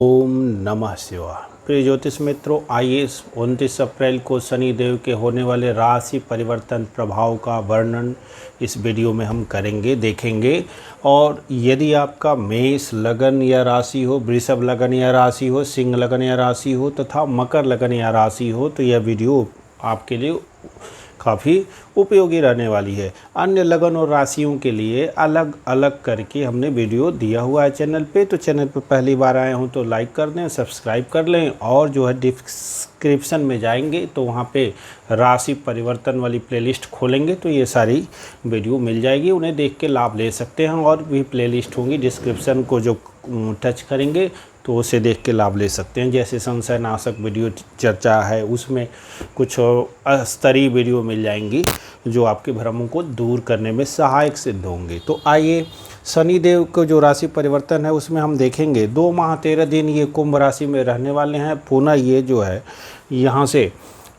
ओम नमः शिवाय। प्रिय ज्योतिष मित्रों, आइए 29 अप्रैल को शनि देव के होने वाले राशि परिवर्तन प्रभाव का वर्णन इस वीडियो में हम करेंगे, देखेंगे। और यदि आपका मेष लगन या राशि हो, वृषभ लगन या राशि हो, सिंह लगन या राशि हो तथा मकर लगन या राशि हो तो यह वीडियो आपके लिए काफ़ी उपयोगी रहने वाली है। अन्य लगन और राशियों के लिए अलग अलग करके हमने वीडियो दिया हुआ है चैनल पे। तो चैनल पे पहली बार आए हों तो लाइक कर दें, सब्सक्राइब कर लें और जो है डिस्क्रिप्शन में जाएंगे तो वहाँ पे राशि परिवर्तन वाली प्लेलिस्ट खोलेंगे तो ये सारी वीडियो मिल जाएगी, उन्हें देख के लाभ ले सकते हैं। और भी प्लेलिस्ट होंगी, डिस्क्रिप्शन को जो टच करेंगे तो उसे देख के लाभ ले सकते हैं। जैसे संशय नाशक वीडियो चर्चा है, उसमें कुछ स्तरीय वीडियो मिल जाएंगी जो आपके भ्रमों को दूर करने में सहायक सिद्ध होंगे। तो आइए, शनि देव को जो राशि परिवर्तन है उसमें हम देखेंगे 2 माह 13 दिन ये कुंभ राशि में रहने वाले हैं। पुनः ये जो है यहाँ से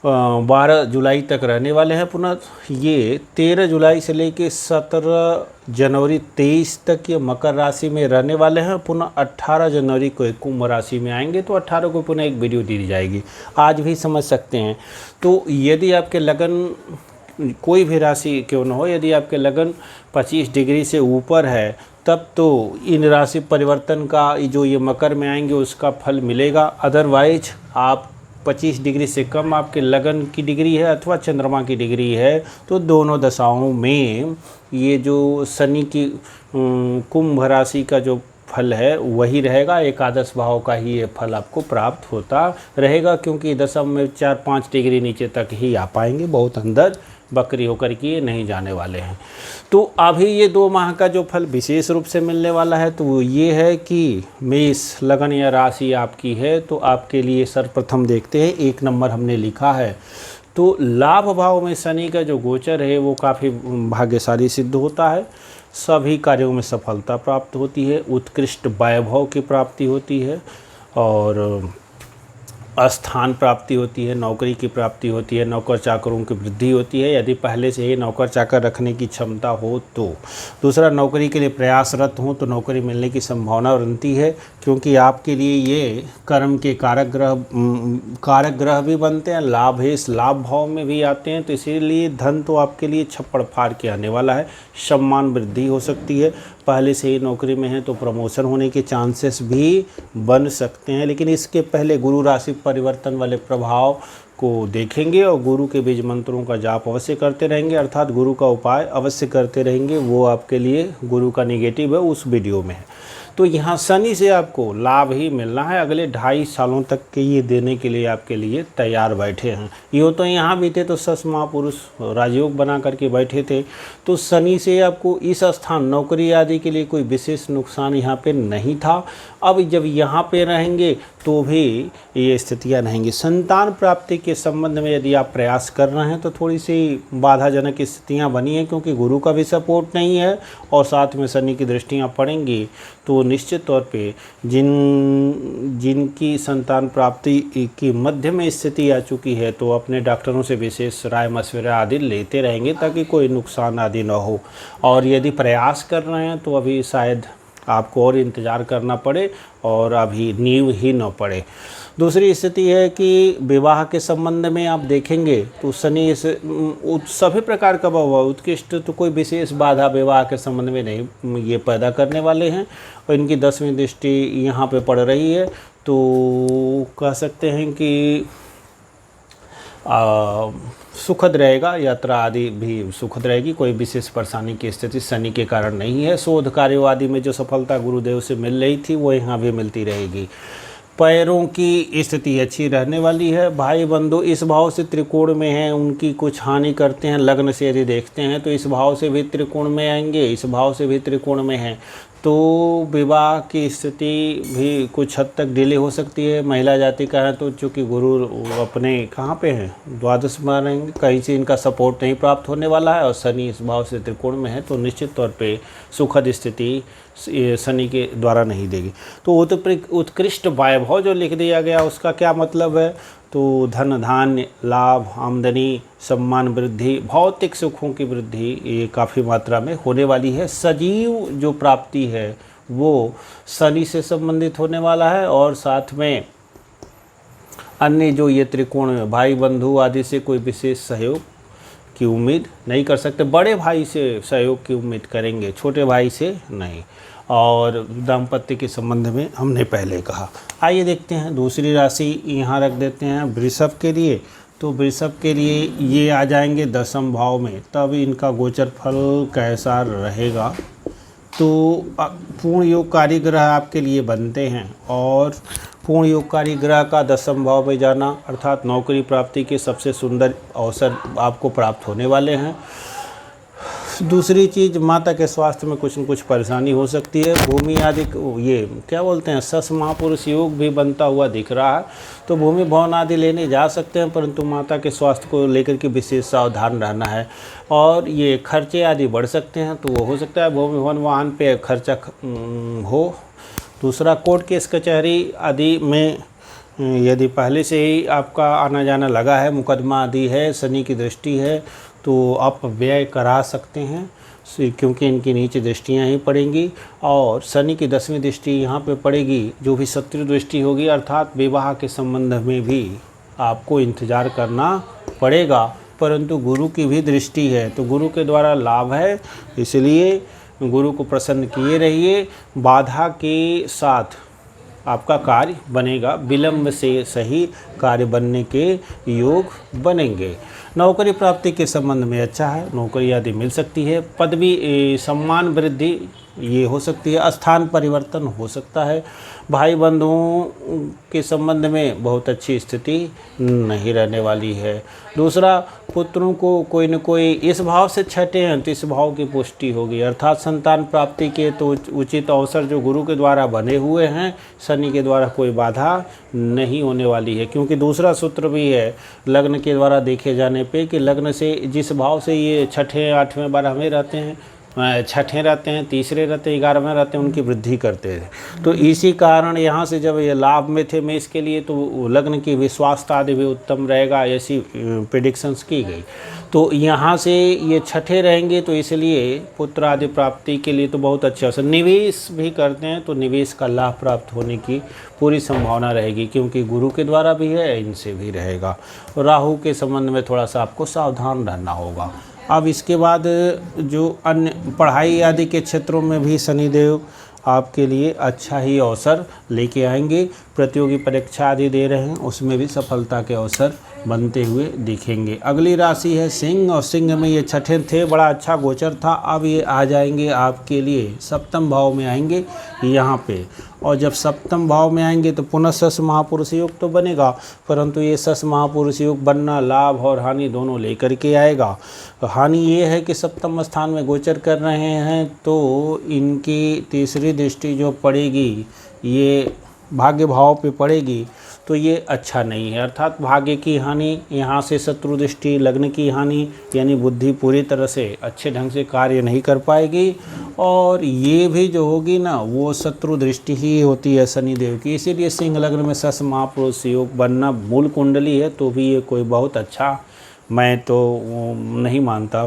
12 जुलाई तक रहने वाले हैं। पुनः ये 13 जुलाई से लेके 17 जनवरी 23 तक ये मकर राशि में रहने वाले हैं। पुनः 18 जनवरी को एक कुंभ राशि में आएंगे तो 18 को पुनः एक वीडियो दी जाएगी, आज भी समझ सकते हैं। तो यदि आपके लगन कोई भी राशि क्यों न हो, यदि आपके लगन 25 डिग्री से ऊपर है तब तो इन राशि परिवर्तन का जो ये मकर में आएंगे उसका फल मिलेगा। अदरवाइज आप 25 डिग्री से कम आपके लगन की डिग्री है अथवा चंद्रमा की डिग्री है तो दोनों दशाओं में ये जो शनि की कुंभ राशि का जो फल है वही रहेगा। एकादश भाव का ही ये फल आपको प्राप्त होता रहेगा, क्योंकि दशम में 4-5 डिग्री नीचे तक ही आ पाएंगे, बहुत अंदर बकरी होकर के ये नहीं जाने वाले हैं। तो अभी ये 2 माह का जो फल विशेष रूप से मिलने वाला है तो वो ये है कि मेष लगन या राशि आपकी है तो आपके लिए सर्वप्रथम देखते हैं 1 नंबर हमने लिखा है। तो लाभ भाव में शनि का जो गोचर है वो काफ़ी भाग्यशाली सिद्ध होता है। सभी कार्यों में सफलता प्राप्त होती है, उत्कृष्ट वैभव की प्राप्ति होती है और स्थान प्राप्ति होती है, नौकरी की प्राप्ति होती है, नौकर चाकरों की वृद्धि होती है यदि पहले से ही नौकर चाकर रखने की क्षमता हो तो। दूसरा, नौकरी के लिए प्रयासरत हों तो नौकरी मिलने की संभावना बनती है, क्योंकि आपके लिए ये कर्म के कारक ग्रह भी बनते हैं, लाभ है इस लाभ भाव में भी आते हैं। तो इसीलिए धन तो आपके लिए छप्पड़ फाड़ के आने वाला है। सम्मान वृद्धि हो सकती है, पहले से ही नौकरी में है तो प्रमोशन होने के चांसेस भी बन सकते हैं। लेकिन इसके पहले गुरु राशि परिवर्तन वाले प्रभाव को देखेंगे और गुरु के बीज मंत्रों का जाप अवश्य करते रहेंगे, अर्थात गुरु का उपाय अवश्य करते रहेंगे। वो आपके लिए गुरु का नेगेटिव है, उस वीडियो में है। तो यहाँ शनि से आपको लाभ ही मिलना है, अगले 2.5 सालों तक के ये देने के लिए आपके लिए तैयार बैठे हैं। यूँ तो यहाँ भी थे तो सस महापुरुष राजयोग बना करके बैठे थे। तो शनि से आपको इस स्थान नौकरी आदि के लिए कोई विशेष नुकसान यहाँ पे नहीं था। अब जब यहाँ पे रहेंगे तो भी ये स्थितियाँ रहेंगी। संतान प्राप्ति के संबंध में यदि आप प्रयास कर रहे हैं तो थोड़ी सी बाधाजनक स्थितियाँ बनी हैं, क्योंकि गुरु का भी सपोर्ट नहीं है और साथ में शनि की दृष्टियाँ पड़ेंगी। तो निश्चित तौर पे जिनकी संतान प्राप्ति की मध्यम स्थिति आ चुकी है तो अपने डॉक्टरों से विशेष राय मशवरा आदि लेते रहेंगे ताकि कोई नुकसान आदि न हो। और यदि प्रयास कर रहे हैं तो अभी शायद आपको और इंतज़ार करना पड़े और अभी नींव ही न पड़े। दूसरी स्थिति है कि विवाह के संबंध में आप देखेंगे तो शनि सभी प्रकार का हुआ उत्कृष्ट, तो कोई विशेष बाधा विवाह के संबंध में नहीं ये पैदा करने वाले हैं। और इनकी 10वीं दृष्टि यहाँ पे पड़ रही है तो कह सकते हैं कि सुखद रहेगा, यात्रा आदि भी सुखद रहेगी, कोई विशेष परेशानी की स्थिति शनि के कारण नहीं है। शोध कार्यों आदि में जो सफलता गुरुदेव से मिल रही थी वो यहाँ भी मिलती रहेगी। पैरों की स्थिति अच्छी रहने वाली है। भाई बंधु इस भाव से त्रिकोण में हैं, उनकी कुछ हानि करते हैं। लग्न से यदि देखते हैं तो इस भाव से भी त्रिकोण में आएंगे, इस भाव से भी त्रिकोण में हैं तो विवाह की स्थिति भी कुछ हद तक डिले हो सकती है। महिला जाति का है तो चूँकि गुरु अपने कहाँ पे हैं, द्वादश में रहेंगे, कहीं से इनका सपोर्ट नहीं प्राप्त होने वाला है और शनि इस भाव से त्रिकोण में है तो निश्चित तौर पे सुखद स्थिति शनि के द्वारा नहीं देगी। तो उत्कृष्ट वैभव जो लिख दिया गया उसका क्या मतलब है, तो धन धान्य लाभ आमदनी सम्मान वृद्धि भौतिक सुखों की वृद्धि ये काफ़ी मात्रा में होने वाली है। सजीव जो प्राप्ति है वो शनि से संबंधित होने वाला है। और साथ में अन्य जो ये त्रिकोण में भाई बंधु आदि से कोई विशेष सहयोग की उम्मीद नहीं कर सकते। बड़े भाई से सहयोग की उम्मीद करेंगे, छोटे भाई से नहीं। और दाम्पत्य के संबंध में हमने पहले कहा। आइए देखते हैं दूसरी राशि यहाँ रख देते हैं वृषभ के लिए। तो वृषभ के लिए ये आ जाएंगे 10वें भाव में, तब इनका गोचर फल कैसा रहेगा। तो पूर्ण योगकारी ग्रह आपके लिए बनते हैं, और पूर्ण योगकारी ग्रह का 10वें भाव में जाना अर्थात नौकरी प्राप्ति के सबसे सुंदर अवसर आपको प्राप्त होने वाले हैं। दूसरी चीज़, माता के स्वास्थ्य में कुछ न कुछ परेशानी हो सकती है। भूमि आदि ये क्या बोलते हैं, सस महापुरुष योग भी बनता हुआ दिख रहा है, तो भूमि भवन आदि लेने जा सकते हैं, परंतु माता के स्वास्थ्य को लेकर के विशेष सावधान रहना है। और ये खर्चे आदि बढ़ सकते हैं, तो वो हो सकता है भूमि भवन वाहन पे खर्चा हो। दूसरा, कोर्ट केस कचहरी आदि में यदि पहले से ही आपका आना जाना लगा है, मुकदमा आदि है, शनि की दृष्टि है, तो आप व्यय करा सकते हैं, क्योंकि इनकी नीचे दृष्टियां ही पड़ेंगी। और शनि की 10वीं दृष्टि यहाँ पे पड़ेगी, जो भी शत्रु दृष्टि होगी, अर्थात विवाह के संबंध में भी आपको इंतज़ार करना पड़ेगा। परंतु गुरु की भी दृष्टि है, तो गुरु के द्वारा लाभ है, इसलिए गुरु को प्रसन्न किए रहिए। बाधा के साथ आपका कार्य बनेगा, विलंब से सही कार्य बनने के योग बनेंगे। नौकरी प्राप्ति के संबंध में अच्छा है, नौकरी आदि मिल सकती है। पदवी सम्मान वृद्धि ये हो सकती है, स्थान परिवर्तन हो सकता है। भाई बंधुओं के संबंध में बहुत अच्छी स्थिति नहीं रहने वाली है। दूसरा, पुत्रों को कोई न कोई इस भाव से छठे हैं तो इस भाव की पुष्टि होगी, अर्थात संतान प्राप्ति के तो उचित अवसर जो गुरु के द्वारा बने हुए हैं, शनि के द्वारा कोई बाधा नहीं होने वाली है। क्योंकि दूसरा सूत्र भी है लग्न के द्वारा देखे जाने पे कि लग्न से जिस भाव से ये छठे 8वें 12वें रहते हैं, छठे रहते हैं, तीसरे रहते हैं, 11वें रहते हैं, उनकी वृद्धि करते हैं। तो इसी कारण यहाँ से जब ये लाभ में थे मेष के लिए, तो लग्न की विश्वासता आदि भी उत्तम रहेगा, ऐसी प्रेडिक्शंस की गई। तो यहाँ से ये छठे रहेंगे, तो इसलिए पुत्र आदि प्राप्ति के लिए तो बहुत अच्छा अवसर। निवेश भी करते हैं तो निवेश का लाभ प्राप्त होने की पूरी संभावना रहेगी, क्योंकि गुरु के द्वारा भी है, इनसे भी रहेगा। राहु के संबंध में थोड़ा सा आपको सावधान रहना होगा। अब इसके बाद जो अन्य पढ़ाई आदि के क्षेत्रों में भी शनिदेव आपके लिए अच्छा ही अवसर लेके आएंगे। प्रतियोगी परीक्षा आदि दे रहे हैं, उसमें भी सफलता के अवसर बनते हुए दिखेंगे। अगली राशि है सिंह, और सिंह में ये छठे थे, बड़ा अच्छा गोचर था। अब ये आ जाएंगे आपके लिए 7वें भाव में आएंगे यहाँ पे, और जब 7वें भाव में आएंगे तो पुनः सस महापुरुष योग तो बनेगा, परंतु ये सस महापुरुष योग बनना लाभ और हानि दोनों लेकर के आएगा। हानि ये है कि 7वें स्थान में गोचर कर रहे हैं, तो इनकी तीसरी दृष्टि जो पड़ेगी ये भाग्य भाव पे पड़ेगी, तो ये अच्छा नहीं है। अर्थात भाग्य की हानि, यहाँ से शत्रु दृष्टि, लग्न की हानि, यानी बुद्धि पूरी तरह से अच्छे ढंग से कार्य नहीं कर पाएगी। और ये भी जो होगी ना, वो शत्रु दृष्टि ही होती है शनिदेव की। इसीलिए सिंह लग्न में सस महापुरुष योग बनना मूल कुंडली है, तो भी ये कोई बहुत अच्छा मैं तो नहीं मानता।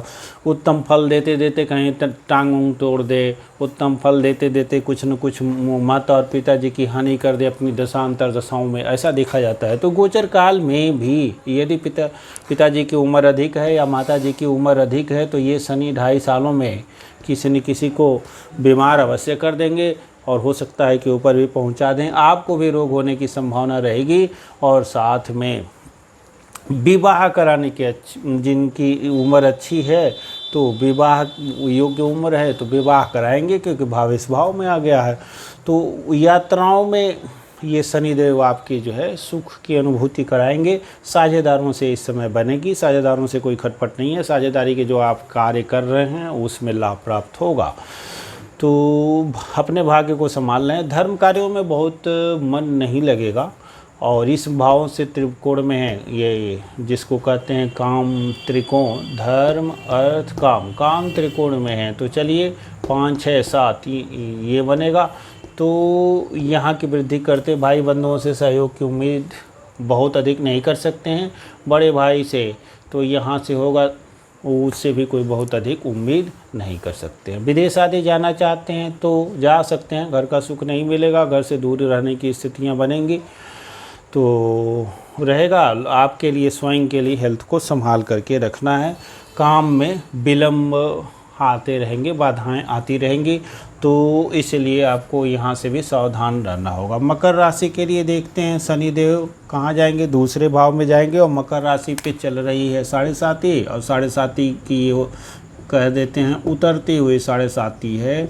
उत्तम फल देते देते कहीं टांग उंग तोड़ दे, उत्तम फल देते देते कुछ न कुछ माता और पिताजी की हानि कर दे अपनी दशांतर दशाओं में, ऐसा देखा जाता है। तो गोचर काल में भी यदि पिताजी की उम्र अधिक है या माताजी की उम्र अधिक है, तो ये शनि 2.5 सालों में किसी न किसी को बीमार अवश्य कर देंगे, और हो सकता है कि ऊपर भी पहुंचा दें। आपको भी रोग होने की संभावना रहेगी। और साथ में विवाह कराने के जिनकी उम्र अच्छी है, तो विवाह योग्य उम्र है तो विवाह कराएंगे, क्योंकि भाव इस भाव में आ गया है। तो यात्राओं में ये शनिदेव आपकी जो है सुख की अनुभूति कराएंगे। साझेदारों से इस समय बनेगी, साझेदारों से कोई खटपट नहीं है, साझेदारी के जो आप कार्य कर रहे हैं उसमें लाभ प्राप्त होगा। तो अपने भाग्य को संभाल लें। धर्म कार्यों में बहुत मन नहीं लगेगा, और इस भाव से त्रिकोण में है ये जिसको कहते हैं काम त्रिकोण, धर्म अर्थ काम, काम त्रिकोण में है। तो चलिए 5 6 7 ये बनेगा। तो यहाँ की वृद्धि करते भाई बंधुओं से सहयोग की उम्मीद बहुत अधिक नहीं कर सकते हैं। बड़े भाई से तो यहाँ से होगा उससे भी कोई बहुत अधिक उम्मीद नहीं कर सकते हैं। विदेश आदि जाना चाहते हैं तो जा सकते हैं, घर का सुख नहीं मिलेगा, घर से दूर रहने की स्थितियां बनेंगी, तो रहेगा। आपके लिए स्वयं के लिए हेल्थ को संभाल करके रखना है। काम में विलम्ब आते रहेंगे, बाधाएं आती रहेंगी, तो इसलिए आपको यहाँ से भी सावधान रहना होगा। मकर राशि के लिए देखते हैं, शनिदेव कहाँ जाएंगे, दूसरे भाव में जाएंगे और मकर राशि पे चल रही है 7.5, और 7.5 की वो कह देते हैं उतरती हुई 7.5 है,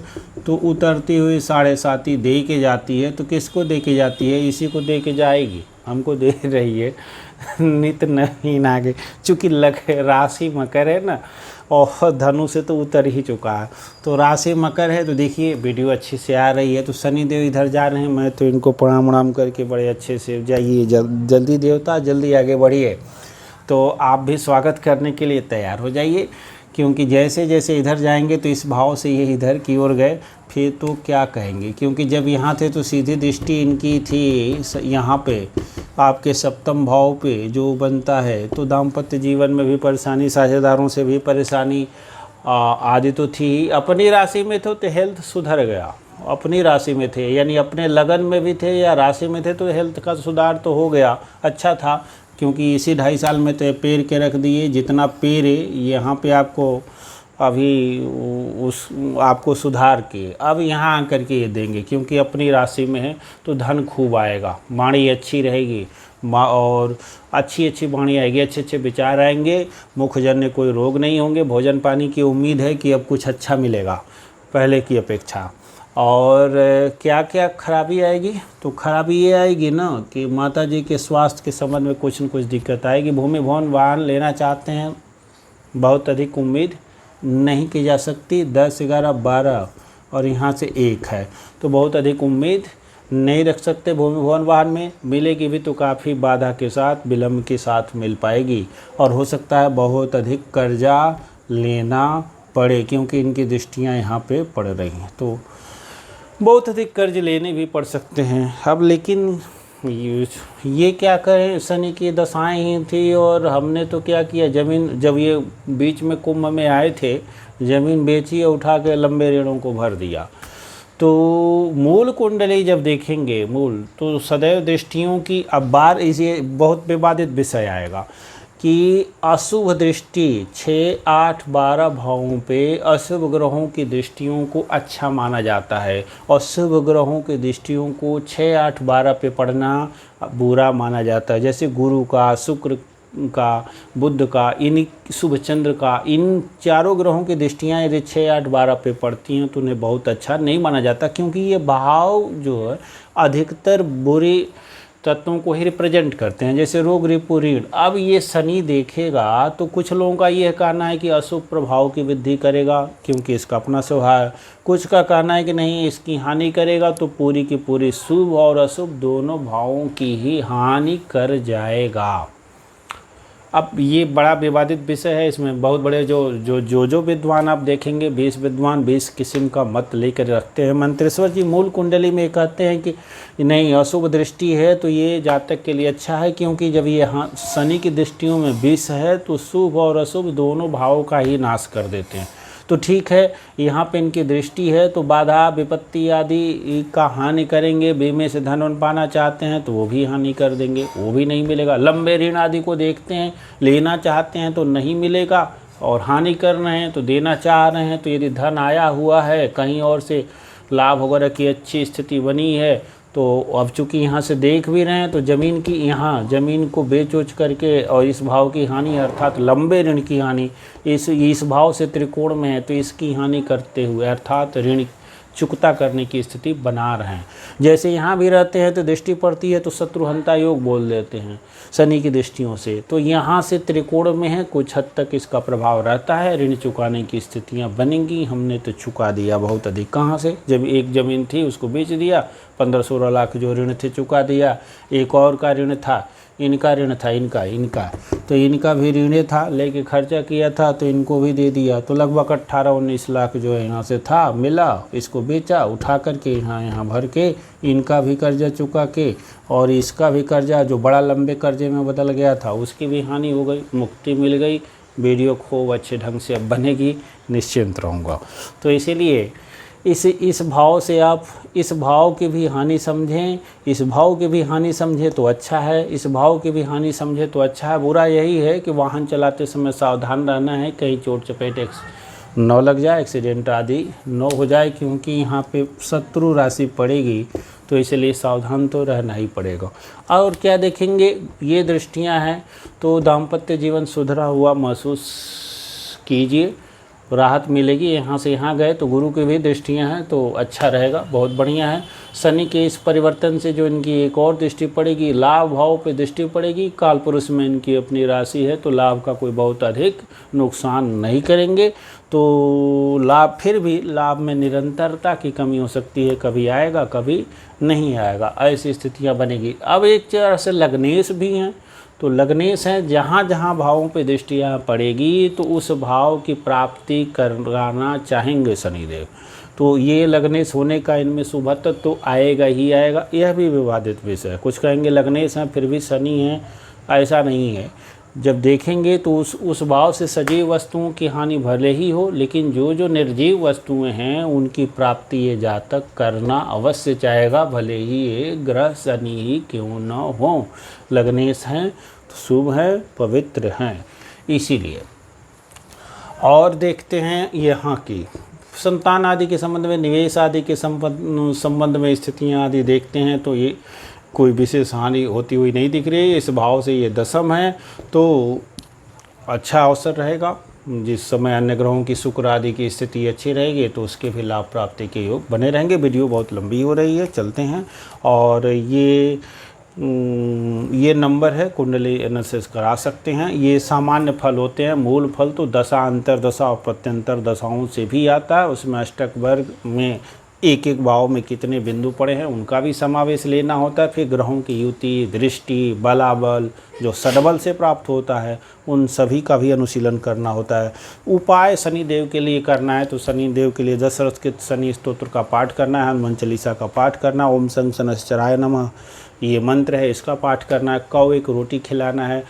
तो उतरती हुई 7.5 दे के जाती है। तो किसको दे के जाती है? इसी को दे के जाएगी, हमको दे रही है नित नवीन आगे, चूँकि राशि मकर है ना, और धनु से तो उतर ही चुका है, तो राशि मकर है। तो देखिए वीडियो अच्छी से आ रही है। तो शनिदेव इधर जा रहे हैं, मैं तो इनको प्रणाम उणाम करके बड़े अच्छे से जाइए, जल्दी देवता जल्दी आगे बढ़िए। तो आप भी स्वागत करने के लिए तैयार हो जाइए, क्योंकि जैसे जैसे इधर जाएंगे तो इस भाव से ये इधर की ओर गए, फिर तो क्या कहेंगे, क्योंकि जब यहाँ थे तो सीधी दृष्टि इनकी थी यहाँ पे आपके सप्तम भाव पे जो बनता है, तो दाम्पत्य जीवन में भी परेशानी, साझेदारों से भी परेशानी आदि तो थी। अपनी राशि में थे तो हेल्थ सुधर गया, अपनी राशि में थे यानी अपने लगन में भी थे या राशि में थे तो हेल्थ का सुधार तो हो गया, अच्छा था। क्योंकि इसी 2.5 साल में तो पेर के रख दिए, जितना पेर है यहाँ पे आपको अभी उस आपको सुधार के अब यहाँ आकर के ये देंगे, क्योंकि अपनी राशि में है तो धन खूब आएगा, वाणी अच्छी रहेगी और अच्छी अच्छी वाणी आएगी, अच्छे अच्छे विचार आएंगे, मुखजन्य कोई रोग नहीं होंगे, भोजन पानी की उम्मीद है कि अब कुछ अच्छा मिलेगा पहले की अपेक्षा। और क्या क्या खराबी आएगी? तो खराबी ये आएगी ना कि माता जी के स्वास्थ्य के संबंध में कुछ न कुछ दिक्कत आएगी। भूमि भवन वाहन लेना चाहते हैं, बहुत अधिक उम्मीद नहीं की जा सकती। 10, 11, 12 और यहाँ से 1 है, तो बहुत अधिक उम्मीद नहीं रख सकते भूमि भवन वाहन में। मिलेगी भी तो काफ़ी बाधा के साथ, विलम्ब के साथ मिल पाएगी, और हो सकता है बहुत अधिक कर्जा लेना पड़े, क्योंकि इनकी दृष्टियाँ यहाँ पे पड़ रही हैं, तो बहुत अधिक कर्ज लेने भी पड़ सकते हैं। अब लेकिन ये क्या करें, शनि की दशाएं ही थी, और हमने तो क्या किया, ज़मीन जब ये बीच में कुंभ में आए थे, ज़मीन बेची और उठा के लंबे ऋणों को भर दिया। तो मूल कुंडली जब देखेंगे मूल, तो सदैव दृष्टियों की, अब बार इसे बहुत विवादित विषय आएगा कि अशुभ दृष्टि 6, 8, 12 भावों पे अशुभ ग्रहों की दृष्टियों को अच्छा माना जाता है, और शुभ ग्रहों की दृष्टियों को 6, 8, 12 पे पढ़ना बुरा माना जाता है। जैसे गुरु का, शुक्र का, बुध का, इन शुभ चंद्र का, इन चारों ग्रहों की दृष्टियाँ यदि 6, 8, 12 पे पड़ती हैं तो उन्हें बहुत अच्छा नहीं माना जाता, क्योंकि ये भाव जो है अधिकतर बुरे तत्वों को ही रिप्रेजेंट करते हैं, जैसे रोग, रिपु, ऋण। अब ये शनि देखेगा तो कुछ लोगों का ये कहना है कि अशुभ प्रभाव की वृद्धि करेगा, क्योंकि इसका अपना स्वभाव है। कुछ का कहना है कि नहीं, इसकी हानि करेगा, तो पूरी की पूरी शुभ और अशुभ दोनों भावों की ही हानि कर जाएगा। अब ये बड़ा विवादित विषय है, इसमें बहुत बड़े जो विद्वान आप देखेंगे, 20 विद्वान 20 किस्म का मत लेकर रखते हैं। मंत्रेश्वर जी मूल कुंडली में कहते हैं कि नहीं, अशुभ दृष्टि है तो ये जातक के लिए अच्छा है, क्योंकि जब ये शनि की दृष्टियों में 20 है तो शुभ और अशुभ दोनों भावों का ही नाश कर देते हैं। तो ठीक है, यहाँ पे इनकी दृष्टि है तो बाधा विपत्ति आदि का हानि करेंगे। बीमे से धन पाना चाहते हैं तो वो भी हानि कर देंगे, वो भी नहीं मिलेगा। लंबे ऋण आदि को देखते हैं, लेना चाहते हैं तो नहीं मिलेगा, और हानि कर रहे हैं तो देना चाह रहे हैं, तो यदि धन आया हुआ है कहीं और से, लाभ वगैरह की अच्छी स्थिति बनी है, तो अब चूँकि यहाँ से देख भी रहे हैं तो ज़मीन की, यहाँ ज़मीन को बेच उच करके, और इस भाव की हानि अर्थात लंबे ऋण की हानि, इस भाव से त्रिकोण में है तो इसकी हानि करते हुए अर्थात ऋण चुकता करने की स्थिति बना रहे हैं। जैसे यहाँ भी रहते हैं तो दृष्टि पड़ती है तो शत्रुहंता योग बोल देते हैं शनि की दृष्टियों से, तो यहाँ से त्रिकोण में है, कुछ हद तक इसका प्रभाव रहता है, ऋण चुकाने की स्थितियाँ बनेंगी। हमने तो चुका दिया बहुत अधिक, कहाँ से, जब एक ज़मीन थी उसको बेच दिया, 15-16 लाख जो ऋण थे चुका दिया। एक और का ऋण था, इनका ऋण था, इनका तो इनका भी ऋण था, लेके खर्चा किया था तो इनको भी दे दिया, तो लगभग 18-19 लाख जो है यहाँ से था मिला, इसको बेचा, उठा करके यहाँ भर के इनका भी कर्जा चुका के, और इसका भी कर्जा जो बड़ा लंबे कर्जे में बदल गया था उसकी भी हानि हो गई, मुक्ति मिल गई, वीडियो खूब अच्छे ढंग से अब बनेगी, निश्चिंत रहूँगा। तो इसीलिए इस भाव से आप इस भाव की भी हानि समझें, इस भाव की भी हानि समझें तो अच्छा है, इस भाव की भी हानि समझें तो अच्छा है। बुरा यही है कि वाहन चलाते समय सावधान रहना है, कहीं चोट चपेट न लग जाए, एक्सीडेंट आदि न हो जाए, क्योंकि यहाँ पे शत्रु राशि पड़ेगी, तो इसलिए सावधान तो रहना ही पड़ेगा। और क्या देखेंगे, ये दृष्टियाँ हैं तो दाम्पत्य जीवन सुधरा हुआ महसूस कीजिए, राहत मिलेगी। यहाँ से यहाँ गए तो गुरु की भी दृष्टियाँ हैं तो अच्छा रहेगा, बहुत बढ़िया है। शनि के इस परिवर्तन से जो इनकी एक और दृष्टि पड़ेगी, लाभ भाव पे दृष्टि पड़ेगी। काल पुरुष में इनकी अपनी राशि है तो लाभ का कोई बहुत अधिक नुकसान नहीं करेंगे। तो लाभ, फिर भी लाभ में निरंतरता की कमी हो सकती है, कभी आएगा कभी नहीं आएगा, ऐसी स्थितियाँ बनेगी। अब एक तरह से लग्नेश भी हैं, तो लग्नेश है, जहाँ जहाँ भावों पे दृष्टियाँ पड़ेगी तो उस भाव की प्राप्ति कराना चाहेंगे शनिदेव। तो ये लग्नेश होने का इनमें शुभत्व तो आएगा ही आएगा। यह भी विवादित विषय है, कुछ कहेंगे लग्नेश हैं फिर भी शनि है, ऐसा नहीं है। जब देखेंगे तो उस भाव से सजीव वस्तुओं की हानि भले ही हो, लेकिन जो निर्जीव वस्तुएं हैं उनकी प्राप्ति ये जातक करना अवश्य चाहेगा, भले ही ये ग्रह शनि ही क्यों न हो। लग्नेश हैं तो शुभ है, पवित्र हैं, इसीलिए। और देखते हैं यहाँ की संतान आदि के संबंध में, निवेश आदि के संबंध में स्थितियाँ आदि देखते हैं तो ये कोई विशेष हानि होती हुई नहीं दिख रही है। इस भाव से ये दशम है तो अच्छा अवसर रहेगा। जिस समय अन्य ग्रहों की शुक्र आदि की स्थिति अच्छी रहेगी तो उसके भी लाभ प्राप्ति के योग बने रहेंगे। वीडियो बहुत लंबी हो रही है, चलते हैं। और ये नंबर है, कुंडली एनालिसिस करा सकते हैं। ये सामान्य फल होते हैं, मूल फल तो दशा, अंतरदशा और प्रत्यंतर दशाओं से भी आता है। उसमें अष्टक वर्ग में एक एक भाव में कितने बिंदु पड़े हैं उनका भी समावेश लेना होता है। फिर ग्रहों की युति, दृष्टि, बलाबल जो षडबल से प्राप्त होता है उन सभी का भी अनुशीलन करना होता है। उपाय शनिदेव के लिए करना है तो शनिदेव के लिए दशरथ के शनि स्तोत्र का पाठ करना है, हनुमान चालीसा का पाठ करना, ओम सं शनश्चराय नमः ये मंत्र है इसका पाठ करना है, कौ एक रोटी खिलाना है,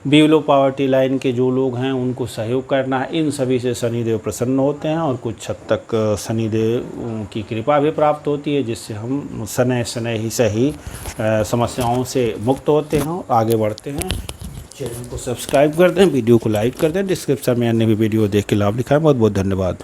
बिलो पावर्टी लाइन के जो लोग हैं उनको सहयोग करना है। इन सभी से शनिदेव प्रसन्न होते हैं और कुछ हद तक शनिदेव की कृपा भी प्राप्त होती है, जिससे हम शनै ही सही समस्याओं से मुक्त होते हैं, आगे बढ़ते हैं। चैनल को सब्सक्राइब कर दें, वीडियो को लाइक कर दें, डिस्क्रिप्शन में अन्य भी वीडियो देख के लाभ लिखा है। बहुत बहुत धन्यवाद।